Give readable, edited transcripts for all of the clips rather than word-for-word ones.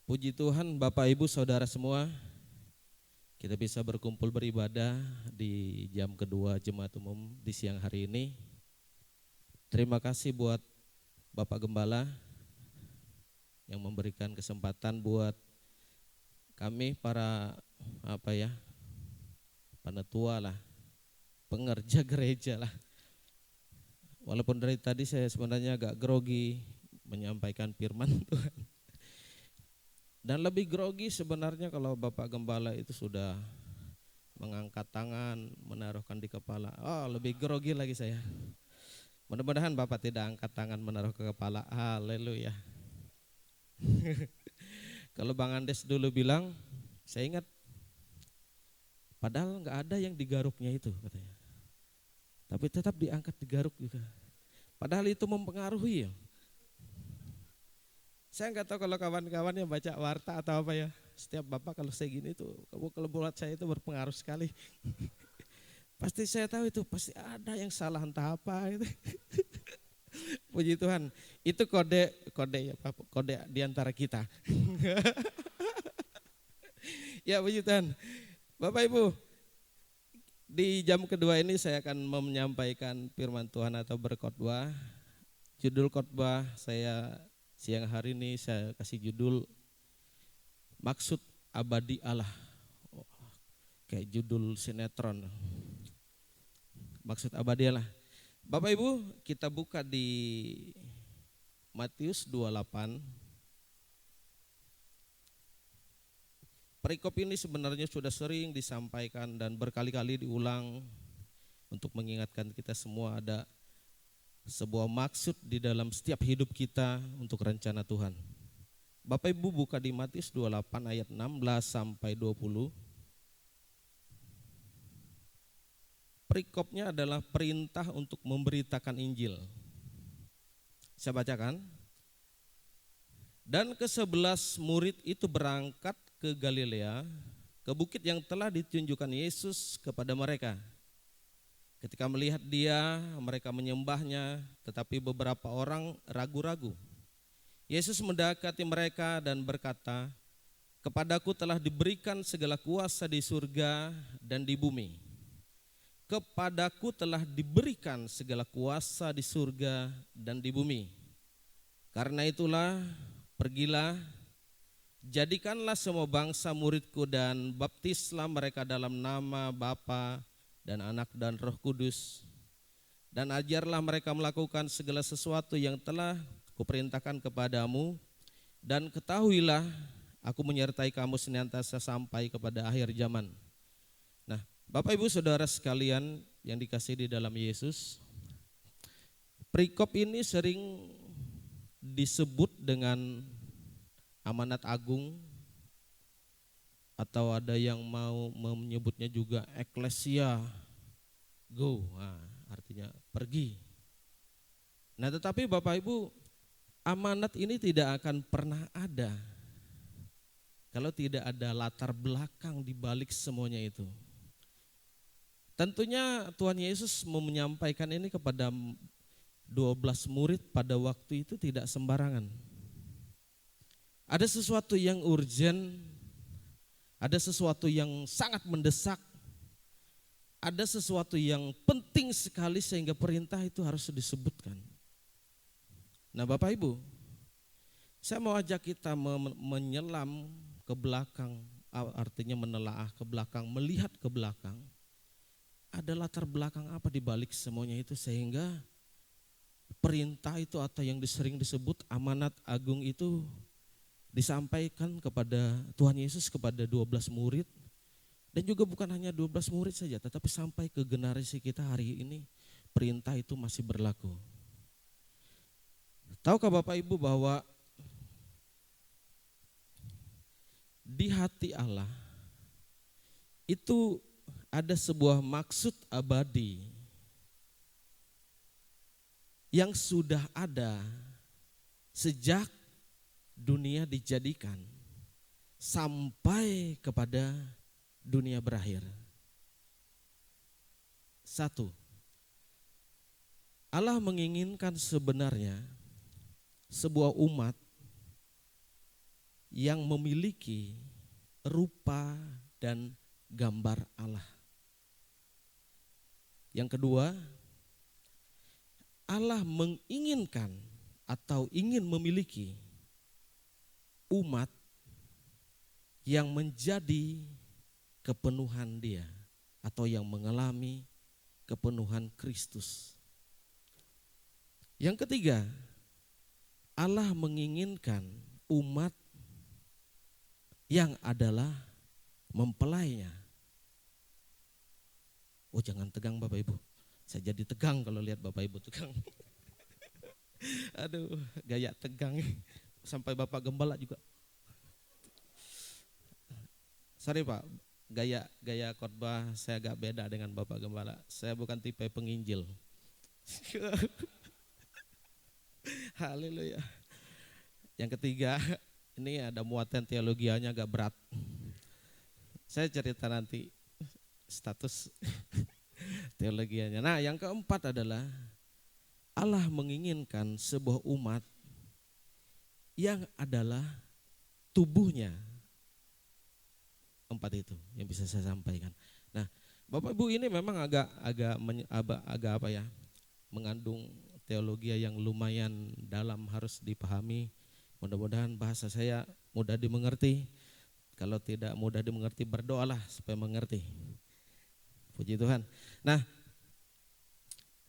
Puji Tuhan Bapak Ibu Saudara semua, kita bisa berkumpul beribadah di jam kedua Jemaat Umum di siang hari ini. Terima kasih buat Bapak Gembala yang memberikan kesempatan buat kami para penetua lah, pengerja gereja lah. Walaupun dari tadi saya sebenarnya agak grogi menyampaikan firman Tuhan. Dan lebih grogi sebenarnya kalau Bapak Gembala itu sudah mengangkat tangan, menaruhkan di kepala. Oh, lebih grogi lagi saya. Mudah-mudahan Bapak tidak angkat tangan menaruh ke kepala. Haleluya. Kalau Bang Andes dulu bilang, saya ingat, padahal nggak ada yang digaruknya itu katanya. Tapi tetap diangkat digaruk juga. Padahal itu mempengaruhi ya. Saya nggak tahu kalau kawan-kawan yang baca warta atau apa ya. Setiap Bapak kalau saya gini tuh, kalau buat saya itu berpengaruh sekali. Pasti saya tahu itu pasti ada yang salah entah apa gitu. Puji Tuhan. Itu kode ya Pak, kode di antara kita. Ya puji Tuhan. Bapak Ibu, di jam kedua ini saya akan menyampaikan firman Tuhan atau berkhotbah. Judul khotbah saya siang hari ini saya kasih judul Maksud Abadi Allah. Kayak judul sinetron. Maksud abadi Allah. Bapak Ibu, kita buka di Matius 28. Perikop ini sebenarnya sudah sering disampaikan dan berkali-kali diulang untuk mengingatkan kita semua ada sebuah maksud di dalam setiap hidup kita untuk rencana Tuhan. Bapak Ibu buka di Matius 28 ayat 16 sampai 20. Perikopnya adalah perintah untuk memberitakan Injil. Saya bacakan. Dan ke-11 murid itu berangkat ke Galilea, ke bukit yang telah ditunjukkan Yesus kepada mereka. Ketika melihat dia, mereka menyembahnya, tetapi beberapa orang ragu-ragu. Yesus mendekati mereka dan berkata, "Kepadaku telah diberikan segala kuasa di surga dan di bumi. Kepadaku telah diberikan segala kuasa di surga dan di bumi. Karena itulah, pergilah, jadikanlah semua bangsa muridku dan baptislah mereka dalam nama Bapa dan Anak dan Roh Kudus. Dan ajarlah mereka melakukan segala sesuatu yang telah kuperintahkan kepadamu. Dan ketahuilah, aku menyertai kamu senantiasa sampai kepada akhir zaman." Nah, Bapak Ibu Saudara sekalian yang dikasihi di dalam Yesus, perikop ini sering disebut dengan amanat agung atau ada yang mau menyebutnya juga eklesia go, artinya pergi. Nah, tetapi Bapak Ibu, amanat ini tidak akan pernah ada kalau tidak ada latar belakang di balik semuanya itu. Tentunya Tuhan Yesus menyampaikan ini kepada 12 murid pada waktu itu tidak sembarangan. Ada sesuatu yang urgent, ada sesuatu yang sangat mendesak, ada sesuatu yang penting sekali sehingga perintah itu harus disebutkan. Nah Bapak Ibu, saya mau ajak kita menyelam ke belakang, artinya menelaah ke belakang, melihat ke belakang. Ada latar belakang apa di balik semuanya itu sehingga perintah itu atau yang sering disebut amanat agung itu disampaikan kepada Tuhan Yesus kepada 12 murid. Dan juga bukan hanya 12 murid saja, tetapi sampai ke generasi kita hari ini perintah itu masih berlaku. Tahukah Bapak Ibu bahwa di hati Allah itu ada sebuah maksud abadi yang sudah ada sejak dunia dijadikan sampai kepada dunia berakhir. Satu, Allah menginginkan sebenarnya sebuah umat yang memiliki rupa dan gambar Allah. Yang kedua, Allah menginginkan atau ingin memiliki umat yang menjadi kepenuhan Dia atau yang mengalami kepenuhan Kristus. Yang ketiga, Allah menginginkan umat yang adalah mempelainya. Oh, jangan tegang Bapak Ibu. Saya jadi tegang kalau lihat Bapak Ibu tegang. Aduh, gaya tegang. Sampai Bapak Gembala juga. Sorry Pak, gaya khotbah saya agak beda dengan Bapak Gembala. Saya bukan tipe penginjil. Haleluya. Yang ketiga, ini ada muatan teologianya agak berat. Saya cerita nanti status teologianya. Nah, yang keempat adalah Allah menginginkan sebuah umat yang adalah tubuhnya. Empat itu yang bisa saya sampaikan. Nah, Bapak Ibu ini memang agak apa ya, mengandung teologi yang lumayan dalam, harus dipahami. Mudah-mudahan bahasa saya mudah dimengerti. Kalau tidak mudah dimengerti, berdoalah supaya mengerti. Puji Tuhan. Nah,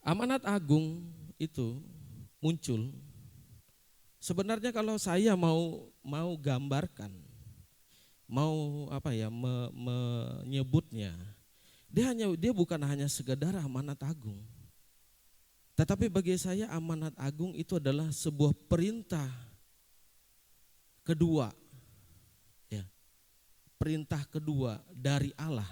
amanat agung itu muncul. Sebenarnya kalau saya mau gambarkan, mau apa ya, menyebutnya, dia bukan hanya sekedar amanat agung. Tetapi bagi saya amanat agung itu adalah sebuah perintah kedua, ya, perintah kedua dari Allah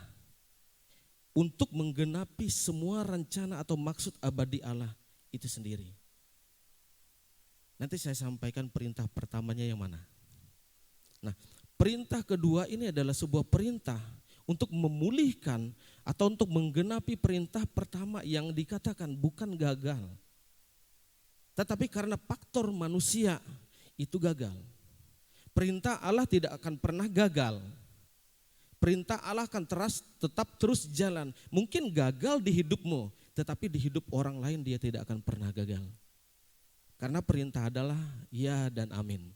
untuk menggenapi semua rencana atau maksud abadi Allah itu sendiri. Nanti saya sampaikan perintah pertamanya yang mana. Nah, perintah kedua ini adalah sebuah perintah untuk memulihkan atau untuk menggenapi perintah pertama yang dikatakan bukan gagal. Tetapi karena faktor manusia itu gagal. Perintah Allah tidak akan pernah gagal. Perintah Allah akan tetap terus jalan. Mungkin gagal di hidupmu, tetapi di hidup orang lain dia tidak akan pernah gagal. Karena perintah adalah ya dan amin.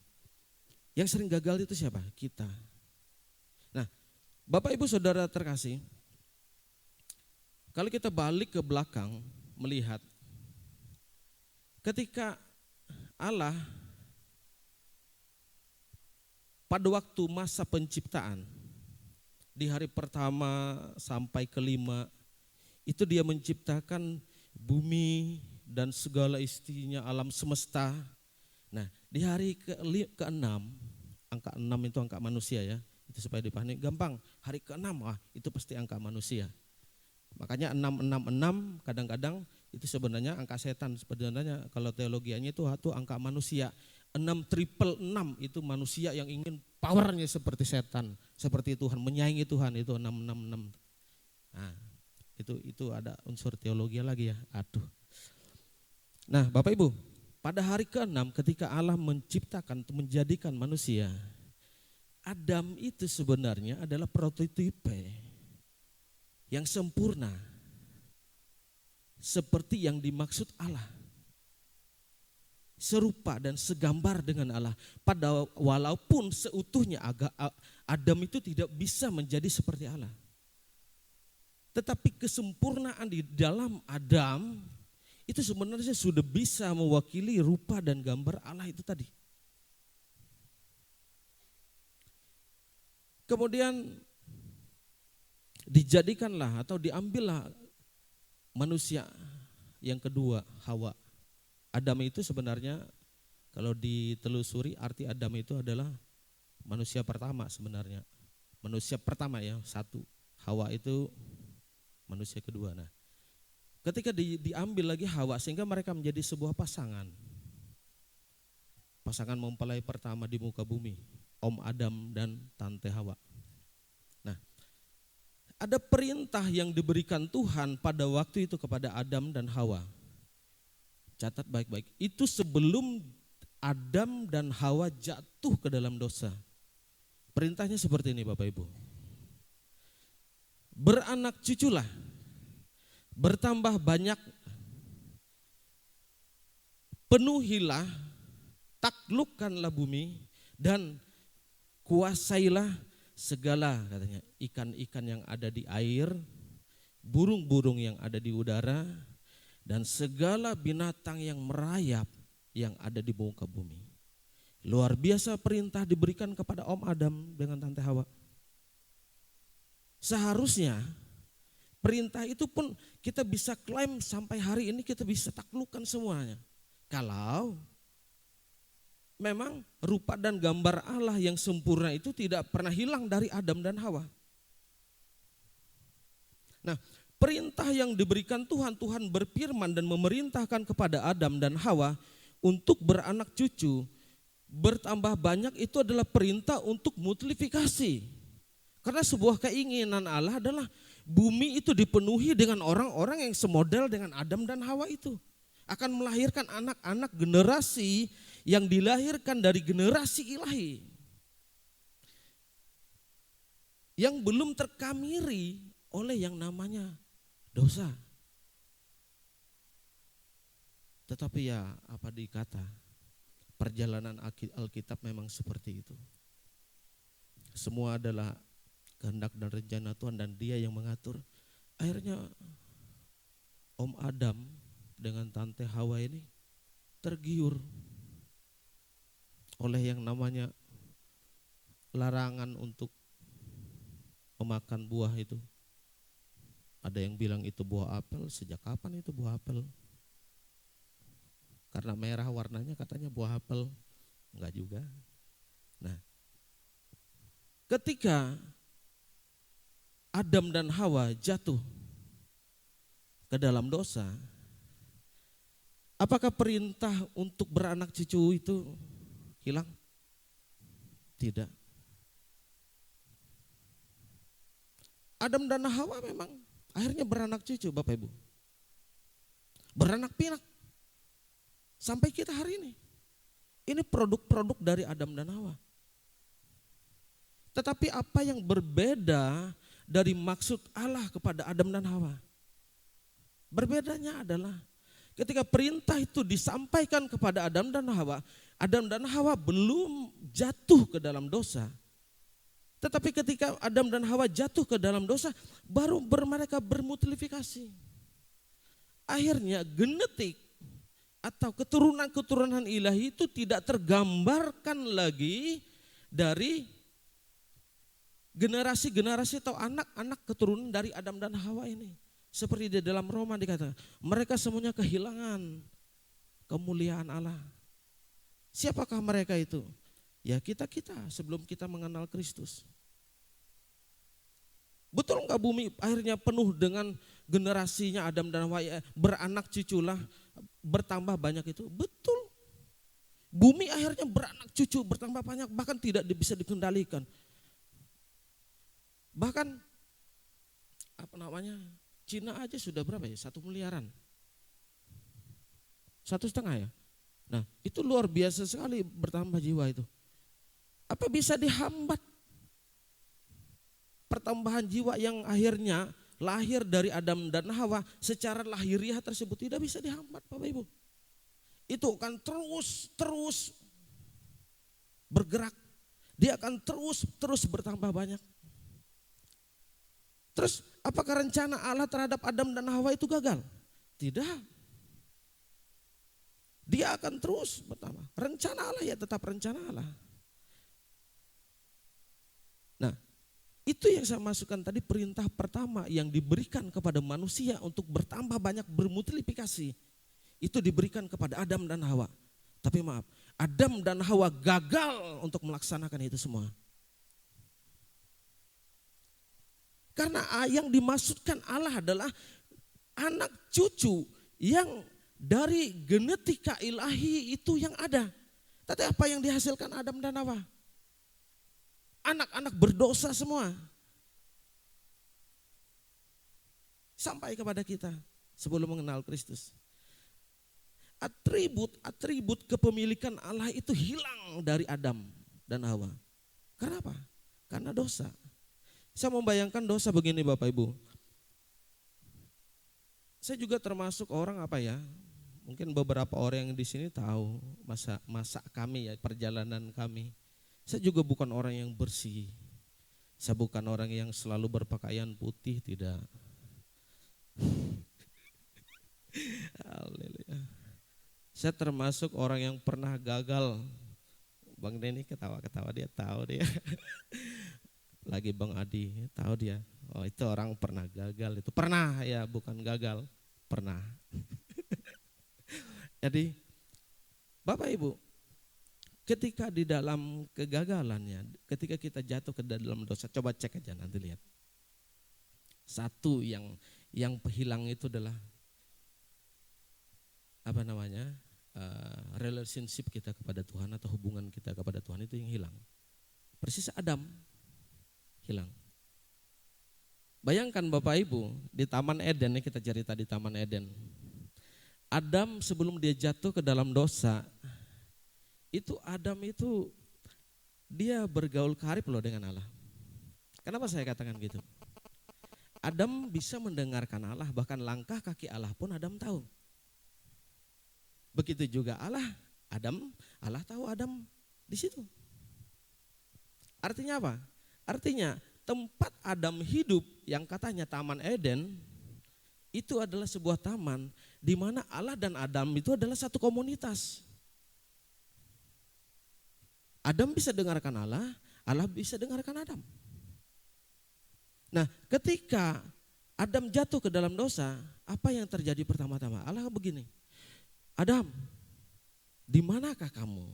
Yang sering gagal itu siapa? Kita. Nah, Bapak Ibu Saudara terkasih, kalau kita balik ke belakang melihat, ketika Allah pada waktu masa penciptaan, di hari pertama sampai kelima, itu dia menciptakan bumi dan segala isinya, alam semesta. Nah, di hari ke-6, angka 6 itu angka manusia ya, itu supaya dipahami gampang. Hari ke-6 itu pasti angka manusia. Makanya 666 kadang-kadang itu sebenarnya angka setan. Sebenarnya kalau teologianya itu angka manusia. 666 itu manusia yang ingin powernya seperti setan, seperti Tuhan, menyaingi Tuhan, itu 666. Nah, itu ada unsur teologi lagi ya. Aduh. Nah, Bapak Ibu, pada hari ke-6 ketika Allah menciptakan, menjadikan manusia, Adam itu sebenarnya adalah prototipe yang sempurna seperti yang dimaksud Allah. Serupa dan segambar dengan Allah. Walaupun seutuhnya Adam itu tidak bisa menjadi seperti Allah. Tetapi kesempurnaan di dalam Adam itu sebenarnya sudah bisa mewakili rupa dan gambar Allah itu tadi. Kemudian dijadikanlah atau diambillah manusia yang kedua, Hawa. Adam itu sebenarnya kalau ditelusuri arti Adam itu adalah manusia pertama sebenarnya. Manusia pertama ya, satu. Hawa itu manusia kedua. Nah, ketika diambil lagi Hawa sehingga mereka menjadi sebuah pasangan. Pasangan mempelai pertama di muka bumi, Om Adam dan Tante Hawa. Nah, ada perintah yang diberikan Tuhan pada waktu itu kepada Adam dan Hawa. Catat baik-baik, itu sebelum Adam dan Hawa jatuh ke dalam dosa. Perintahnya seperti ini Bapak Ibu. Beranak cuculah, bertambah banyak, penuhilah, taklukkanlah bumi, dan kuasailah segala, katanya, ikan-ikan yang ada di air, burung-burung yang ada di udara, dan segala binatang yang merayap yang ada di muka bumi. Luar biasa perintah diberikan kepada Om Adam dengan Tante Hawa. Seharusnya perintah itu pun kita bisa klaim sampai hari ini, kita bisa taklukkan semuanya. Kalau memang rupa dan gambar Allah yang sempurna itu tidak pernah hilang dari Adam dan Hawa. Nah, perintah yang diberikan Tuhan berfirman dan memerintahkan kepada Adam dan Hawa untuk beranak cucu, bertambah banyak, itu adalah perintah untuk multiplikasi. Karena sebuah keinginan Allah adalah bumi itu dipenuhi dengan orang-orang yang semodel dengan Adam dan Hawa itu. Akan melahirkan anak-anak generasi yang dilahirkan dari generasi ilahi. Yang belum terkamiri oleh yang namanya dosa. Tetapi ya apa dikata, perjalanan Alkitab memang seperti itu. Semua adalah kehendak dan rencana Tuhan dan Dia yang mengatur. Akhirnya Om Adam dengan Tante Hawa ini tergiur oleh yang namanya larangan untuk memakan buah itu. Ada yang bilang itu buah apel, sejak kapan itu buah apel? Karena merah warnanya katanya buah apel, enggak juga. Nah, ketika Adam dan Hawa jatuh ke dalam dosa, apakah perintah untuk beranak cucu itu hilang? Tidak. Adam dan Hawa memang akhirnya beranak cucu Bapak Ibu. Beranak pinak. Sampai kita hari ini. Ini produk-produk dari Adam dan Hawa. Tetapi apa yang berbeda dari maksud Allah kepada Adam dan Hawa? Berbedanya adalah ketika perintah itu disampaikan kepada Adam dan Hawa belum jatuh ke dalam dosa. Tetapi ketika Adam dan Hawa jatuh ke dalam dosa, baru mereka bermultiplikasi. Akhirnya genetik atau keturunan-keturunan ilahi itu tidak tergambarkan lagi dari generasi-generasi atau anak-anak keturunan dari Adam dan Hawa ini. Seperti di dalam Roma dikatakan, mereka semuanya kehilangan kemuliaan Allah. Siapakah mereka itu? Ya kita-kita sebelum kita mengenal Kristus. Betul enggak bumi akhirnya penuh dengan generasinya Adam dan Hawa, beranak cuculah, bertambah banyak itu? Betul. Bumi akhirnya beranak cucu, bertambah banyak, bahkan tidak bisa dikendalikan. Bahkan Cina aja sudah berapa ya? 1 miliaran. 1,5 ya. Nah itu luar biasa sekali bertambah jiwa itu. Apa bisa dihambat pertambahan jiwa yang akhirnya lahir dari Adam dan Hawa secara lahiriah tersebut? Tidak bisa dihambat Bapak Ibu. Itu akan terus bergerak. Dia akan terus bertambah banyak. Terus apakah rencana Allah terhadap Adam dan Hawa itu gagal? Tidak. Dia akan terus bertambah. Rencana Allah ya tetap rencana Allah. Nah, itu yang saya masukkan tadi, perintah pertama yang diberikan kepada manusia untuk bertambah banyak, bermultiplikasi. Itu diberikan kepada Adam dan Hawa. Tapi maaf, Adam dan Hawa gagal untuk melaksanakan itu semua. Karena yang dimaksudkan Allah adalah anak cucu yang dari genetika ilahi itu yang ada. Tapi apa yang dihasilkan Adam dan Hawa? Anak-anak berdosa semua. Sampai kepada kita sebelum mengenal Kristus. Atribut kepemilikan Allah itu hilang dari Adam dan Hawa. Kenapa? Karena dosa. Saya membayangkan dosa begini Bapak Ibu. Saya juga termasuk orang apa ya? Mungkin beberapa orang yang di sini tahu masa kami ya, perjalanan kami. Saya juga bukan orang yang bersih. Saya bukan orang yang selalu berpakaian putih, tidak. Haleluya. Saya termasuk orang yang pernah gagal. Bang Denny ketawa-ketawa, dia tahu dia. Lagi Bang Adi, tahu dia. Oh itu orang pernah gagal itu. Pernah ya, bukan gagal, pernah. Jadi Bapak Ibu, ketika di dalam kegagalannya, ketika kita jatuh ke dalam dosa, coba cek aja nanti lihat. Satu yang hilang itu adalah apa namanya? Relationship kita kepada Tuhan atau hubungan kita kepada Tuhan itu yang hilang. Persis Adam hilang. Bayangkan Bapak Ibu, di Taman Eden, kita cerita di Taman Eden. Adam sebelum dia jatuh ke dalam dosa, itu Adam itu dia bergaul karib loh dengan Allah. Kenapa saya katakan gitu? Adam bisa mendengarkan Allah, bahkan langkah kaki Allah pun Adam tahu. Begitu juga Allah tahu Adam di situ. Artinya apa? Artinya tempat Adam hidup yang katanya Taman Eden itu adalah sebuah taman di mana Allah dan Adam itu adalah satu komunitas. Adam bisa dengarkan Allah, Allah bisa dengarkan Adam. Nah, ketika Adam jatuh ke dalam dosa, apa yang terjadi pertama-tama? Allah begini, Adam, di manakah kamu?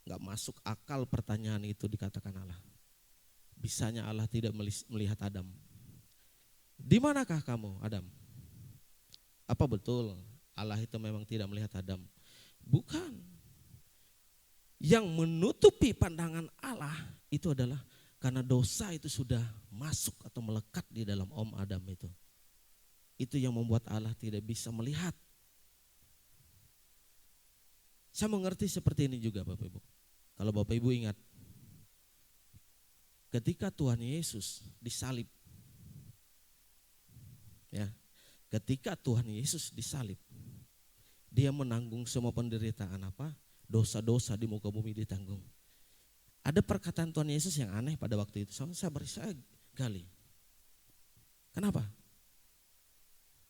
Gak masuk akal pertanyaan itu dikatakan Allah. Bisanya Allah tidak melihat Adam. Di manakah kamu, Adam? Apa betul Allah itu memang tidak melihat Adam? Bukan. Yang menutupi pandangan Allah itu adalah karena dosa itu sudah masuk atau melekat di dalam Adam itu. Itu yang membuat Allah tidak bisa melihat. Saya mengerti seperti ini juga Bapak Ibu. Kalau Bapak Ibu ingat, ketika Tuhan Yesus disalib, ya, ketika Tuhan Yesus disalib, dia menanggung semua penderitaan apa? Dosa-dosa di muka bumi ditanggung. Ada perkataan Tuhan Yesus yang aneh pada waktu itu. Saya gali. Kenapa?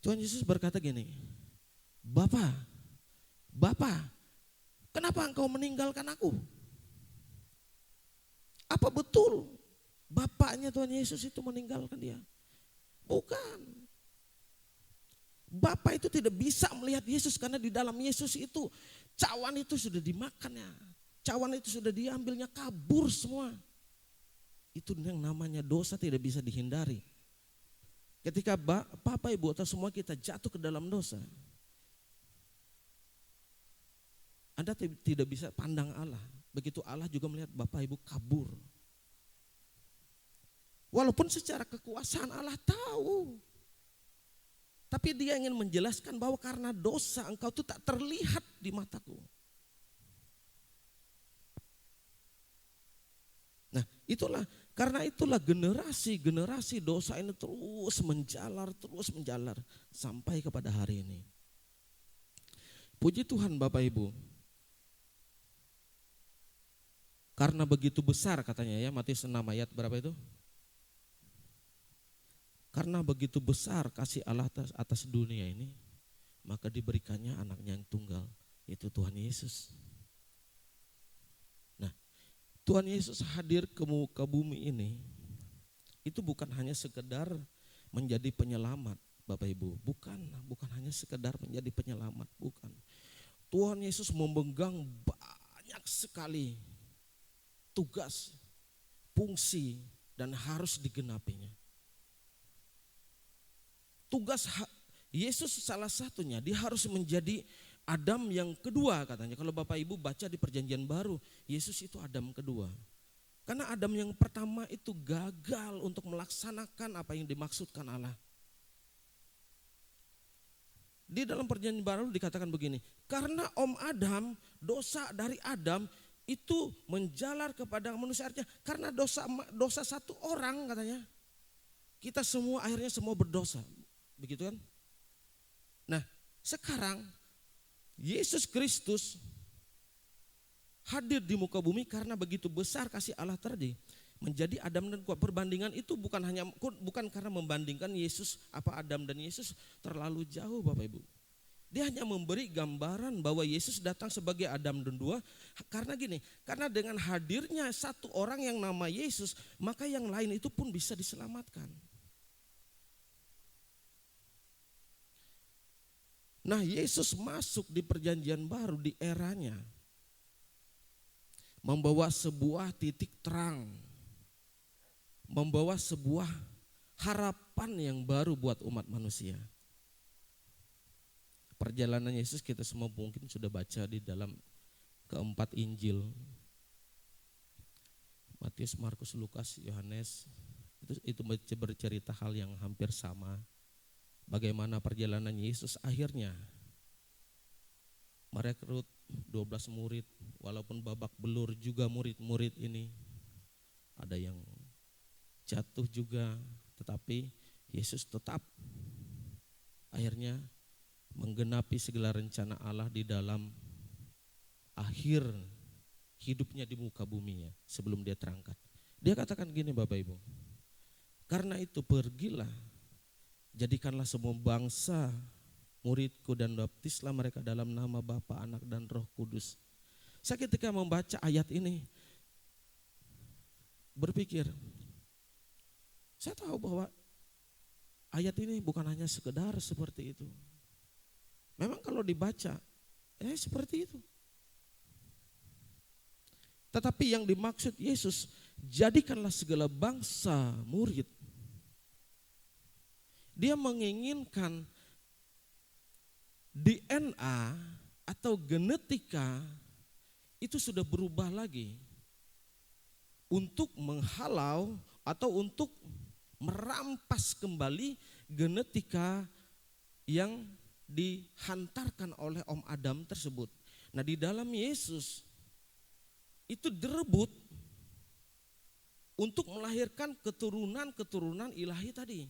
Tuhan Yesus berkata gini, Bapa, kenapa engkau meninggalkan aku? Apa betul bapaknya Tuhan Yesus itu meninggalkan dia? Bukan. Bapa itu tidak bisa melihat Yesus karena di dalam Yesus itu cawan itu sudah dimakannya. Cawan itu sudah diambilnya, kabur semua. Itu yang namanya dosa tidak bisa dihindari. Ketika Bapak Ibu atau semua kita jatuh ke dalam dosa, Anda tidak bisa pandang Allah. Begitu Allah juga melihat Bapak Ibu kabur. Walaupun secara kekuasaan Allah tahu. Tapi dia ingin menjelaskan bahwa karena dosa engkau itu tak terlihat di mataku. Nah karena itulah generasi dosa ini terus menjalar sampai kepada hari ini. Puji Tuhan Bapak Ibu. Karena begitu besar katanya ya, Matius 6 ayat berapa itu? Karena begitu besar kasih Allah atas dunia ini, maka diberikannya anaknya yang tunggal, yaitu Tuhan Yesus. Nah, Tuhan Yesus hadir ke bumi ini, itu bukan hanya sekedar menjadi penyelamat Bapak Ibu. Bukan hanya sekedar menjadi penyelamat, bukan. Tuhan Yesus memegang banyak sekali tugas, fungsi, dan harus digenapinya. Tugas Yesus salah satunya, dia harus menjadi Adam yang kedua katanya. Kalau Bapak Ibu baca di Perjanjian Baru, Yesus itu Adam kedua. Karena Adam yang pertama itu gagal untuk melaksanakan apa yang dimaksudkan Allah. Di dalam Perjanjian Baru dikatakan begini, karena Adam, dosa dari Adam itu menjalar kepada manusia, artinya karena dosa satu orang katanya. Kita semua akhirnya semua berdosa. Begitu kan? Nah, sekarang Yesus Kristus hadir di muka bumi karena begitu besar kasih Allah tadi. Menjadi Adam dan Hawa. Perbandingan itu bukan karena membandingkan Adam dan Yesus terlalu jauh Bapak Ibu. Dia hanya memberi gambaran bahwa Yesus datang sebagai Adam dan Hawa. Karena dengan hadirnya satu orang yang nama Yesus, maka yang lain itu pun bisa diselamatkan. Nah, Yesus masuk di perjanjian baru di eranya, membawa sebuah titik terang, membawa sebuah harapan yang baru buat umat manusia. Perjalanan Yesus kita semua mungkin sudah baca di dalam keempat Injil. Matius, Markus, Lukas, Yohanes. Itu bercerita hal yang hampir sama. Bagaimana perjalanan Yesus akhirnya merekrut 12 murid. Walaupun babak belur juga murid-murid ini. Ada yang jatuh juga, tetapi Yesus tetap akhirnya menggenapi segala rencana Allah di dalam akhir hidupnya di muka buminya sebelum dia terangkat. Dia katakan gini Bapak Ibu, karena itu pergilah, jadikanlah semua bangsa muridku dan baptislah mereka dalam nama Bapa, Anak dan Roh Kudus. Saya ketika membaca ayat ini berpikir, saya tahu bahwa ayat ini bukan hanya sekedar seperti itu. Memang kalau dibaca, seperti itu. Tetapi yang dimaksud Yesus, jadikanlah segala bangsa murid. Dia menginginkan DNA atau genetika itu sudah berubah lagi untuk menghalau atau untuk merampas kembali genetika yang dihantarkan oleh Om Adam tersebut. Nah, di dalam Yesus itu direbut untuk melahirkan keturunan-keturunan ilahi tadi.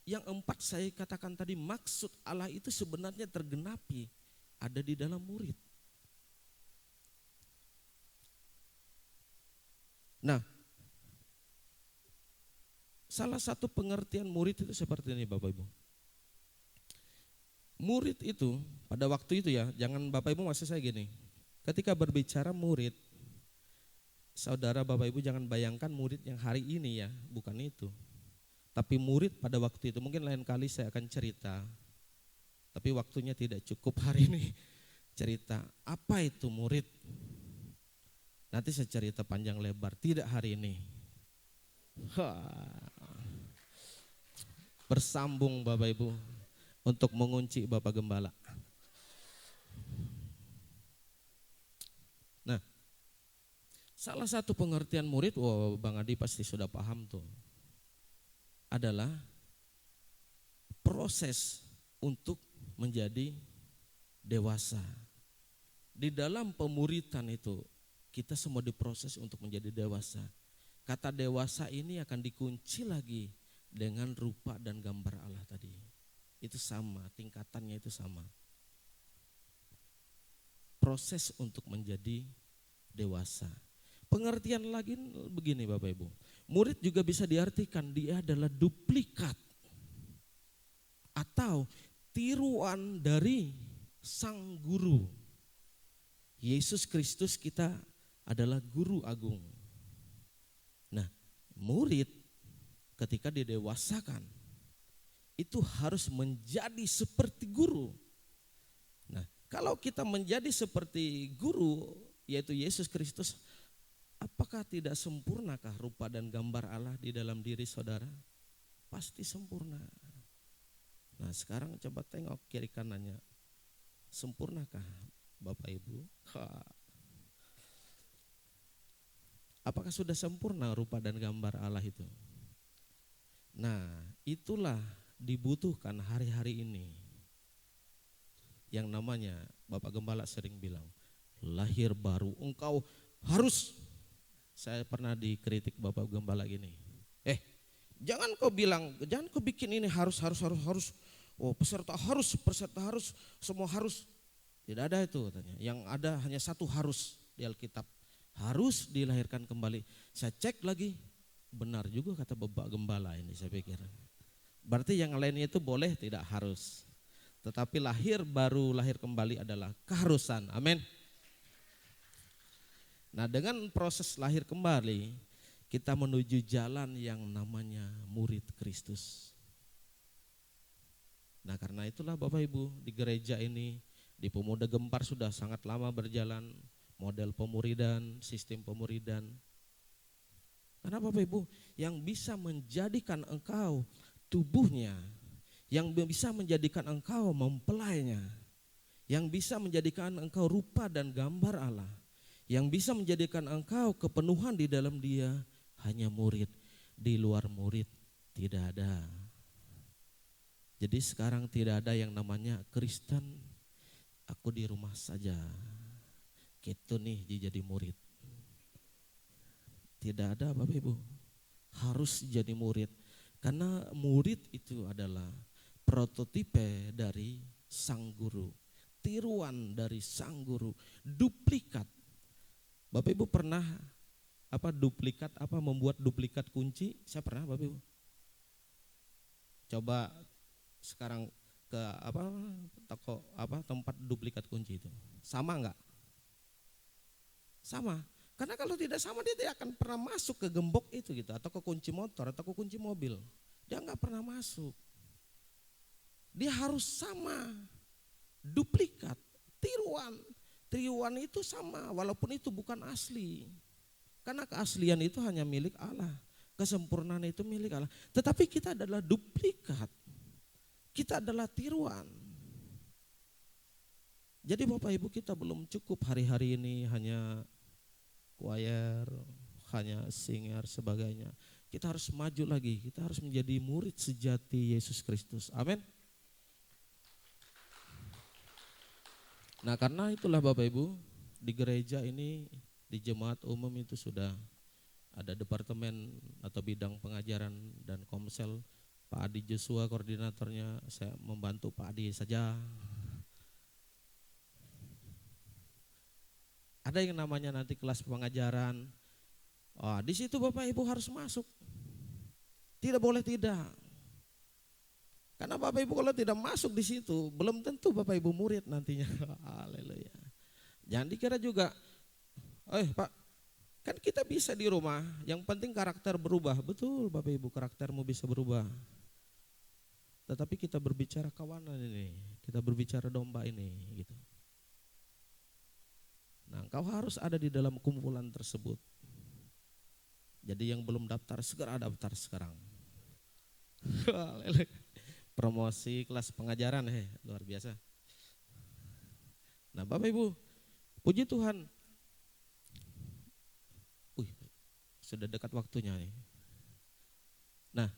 Yang 4 saya katakan tadi, maksud Allah itu sebenarnya tergenapi ada di dalam murid. Nah, salah satu pengertian murid itu seperti ini Bapak Ibu. Murid itu pada waktu itu ya, jangan Bapak Ibu maksud saya gini. Ketika berbicara murid, saudara Bapak Ibu jangan bayangkan murid yang hari ini ya, bukan itu. Tapi murid pada waktu itu, mungkin lain kali saya akan cerita. Tapi waktunya tidak cukup hari ini cerita. Apa itu murid? Nanti saya cerita panjang lebar, tidak hari ini. Bersambung Bapak Ibu untuk mengunci Bapak Gembala. Nah, salah satu pengertian murid, Bang Adi pasti sudah paham tuh, adalah proses untuk menjadi dewasa. Di dalam pemuritan itu, kita semua diproses untuk menjadi dewasa. Kata dewasa ini akan dikunci lagi dengan rupa dan gambar Allah tadi. Itu sama, tingkatannya itu sama. Proses untuk menjadi dewasa. Pengertian lagi begini Bapak Ibu. Murid juga bisa diartikan dia adalah duplikat atau tiruan dari sang guru. Yesus Kristus kita adalah guru agung. Nah, murid ketika didewasakan itu harus menjadi seperti guru. Nah, kalau kita menjadi seperti guru, yaitu Yesus Kristus, apakah tidak sempurnakah rupa dan gambar Allah di dalam diri saudara? Pasti sempurna. Nah, sekarang coba tengok kiri kanannya. Sempurnakah Bapak Ibu? Apakah sudah sempurna rupa dan gambar Allah itu? Nah, itulah dibutuhkan hari-hari ini. Yang namanya Bapak Gembala sering bilang, lahir baru. Engkau harus. Saya pernah dikritik Bapak Gembala gini, jangan kau bilang, jangan kau bikin ini harus. Oh peserta harus, semua harus. Tidak ada itu katanya. Yang ada hanya satu harus di Alkitab, harus dilahirkan kembali. Saya cek lagi, benar juga kata Bapak Gembala ini, saya pikir. Berarti yang lainnya itu boleh, tidak harus. Tetapi lahir kembali adalah keharusan. Amin. Nah, dengan proses lahir kembali, kita menuju jalan yang namanya murid Kristus. Nah, karena itulah Bapak Ibu, di gereja ini, di Pemuda Gempar sudah sangat lama berjalan model pemuridan, sistem pemuridan. Karena Bapak Ibu, yang bisa menjadikan engkau tubuhnya, yang bisa menjadikan engkau mempelainya, yang bisa menjadikan engkau rupa dan gambar Allah, yang bisa menjadikan engkau kepenuhan di dalam Dia, hanya murid. Di luar murid tidak ada. Jadi sekarang tidak ada yang namanya Kristen, aku di rumah saja, gitu nih jadi murid. Tidak ada Bapak Ibu, harus jadi murid. Karena murid itu adalah prototipe dari sang guru, tiruan dari sang guru, duplikat. Bapak Ibu pernah membuat duplikat kunci? Saya pernah Bapak Ibu. Coba sekarang ke toko tempat duplikat kunci itu. Sama enggak? Sama. Karena kalau tidak sama dia tidak akan pernah masuk ke gembok itu gitu, atau ke kunci motor atau ke kunci mobil. Dia enggak pernah masuk. Dia harus sama. Duplikat, tiruan. Tiruan itu sama walaupun itu bukan asli. Karena keaslian itu hanya milik Allah. Kesempurnaan itu milik Allah. Tetapi kita adalah duplikat. Kita adalah tiruan. Jadi Bapak Ibu, kita belum cukup hari-hari ini hanya choir, hanya singer sebagainya. Kita harus maju lagi. Kita harus menjadi murid sejati Yesus Kristus. Amin. Nah, karena itulah Bapak Ibu, di gereja ini, di jemaat umum itu sudah ada departemen atau bidang pengajaran dan komsel. Pak Adi Joshua koordinatornya, saya membantu Pak Adi saja. Ada yang namanya nanti kelas pengajaran. Oh, di situ Bapak Ibu harus masuk. Tidak boleh tidak. Karena Bapak Ibu kalau tidak masuk di situ, belum tentu Bapak Ibu murid nantinya. Haleluya. Jangan dikira juga, Pak, kan kita bisa di rumah, yang penting karakter berubah. Betul Bapak Ibu, karaktermu bisa berubah. Tetapi kita berbicara kawanan ini, kita berbicara domba ini gitu. Nah, engkau harus ada di dalam kumpulan tersebut. Jadi yang belum daftar, segera daftar sekarang. Promosi kelas pengajaran, luar biasa. Nah Bapak Ibu, puji Tuhan. Sudah dekat waktunya nih. Nah,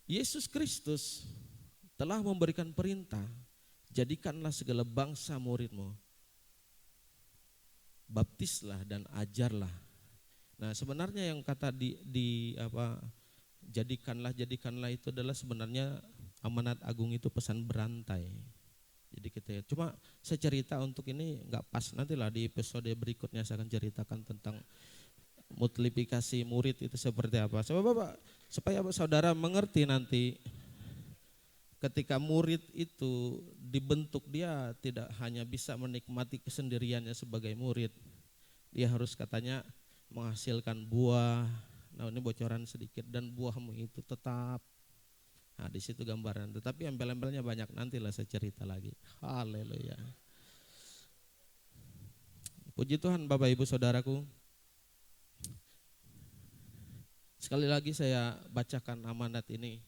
Yesus Kristus telah memberikan perintah, jadikanlah segala bangsa muridmu. Baptislah dan ajarlah. Nah, sebenarnya yang kata jadikanlah itu adalah sebenarnya amanat agung itu pesan berantai. Jadi cuma saya cerita untuk ini nggak pas, nantilah di episode berikutnya saya akan ceritakan tentang multiplikasi murid itu seperti apa. Supaya saudara mengerti nanti ketika murid itu dibentuk, dia tidak hanya bisa menikmati kesendiriannya sebagai murid. Dia harus katanya menghasilkan buah. Nah, ini bocoran sedikit, dan buahmu itu tetap. Nah, di situ gambaran. Tetapi embel-embelnya banyak, nantilah saya cerita lagi. Haleluya. Puji Tuhan Bapak Ibu Saudaraku. Sekali lagi saya bacakan amanat ini,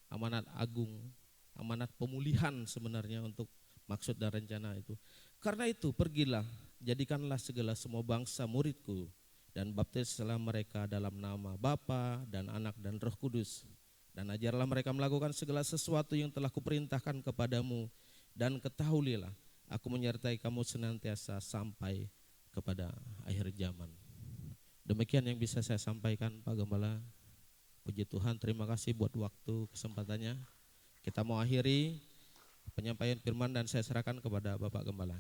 amanat agung, amanat pemulihan sebenarnya untuk maksud dan rencana itu. Karena itu pergilah, jadikanlah segala semua bangsa muridku, dan baptislah mereka dalam nama Bapa dan Anak dan Roh Kudus. Dan ajarlah mereka melakukan segala sesuatu yang telah kuperintahkan kepadamu. Dan ketahuilah, aku menyertai kamu senantiasa sampai kepada akhir zaman. Demikian yang bisa saya sampaikan, Pak Gembala. Puji Tuhan, terima kasih buat waktu kesempatannya. Kita mau akhiri penyampaian firman dan saya serahkan kepada Bapak Gembala.